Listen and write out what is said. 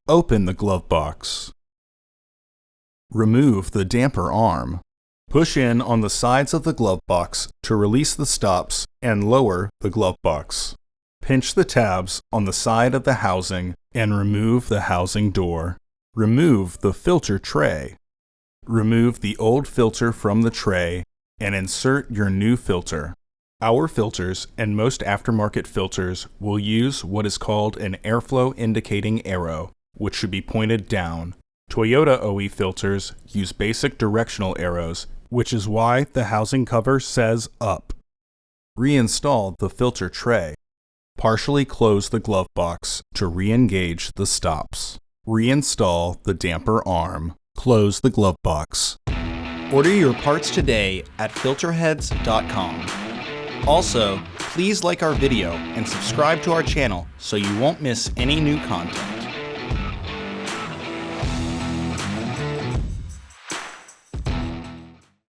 Open the glove box. Remove the damper arm. Push in on the sides of the glove box to release the stops and lower the glove box. Pinch the tabs on the side of the housing and remove the housing door. Remove the filter tray. Remove the old filter from the tray and insert your new filter. Our filters and most aftermarket filters will use what is called an airflow indicating arrow, which should be pointed down. Toyota OE filters use basic directional arrows, which is why the housing cover says up. Reinstall the filter tray. Partially close the glove box to re-engage the stops. Reinstall the damper arm. Close the glove box. Order your parts today at filterheads.com. Also, please like our video and subscribe to our channel so you won't miss any new content.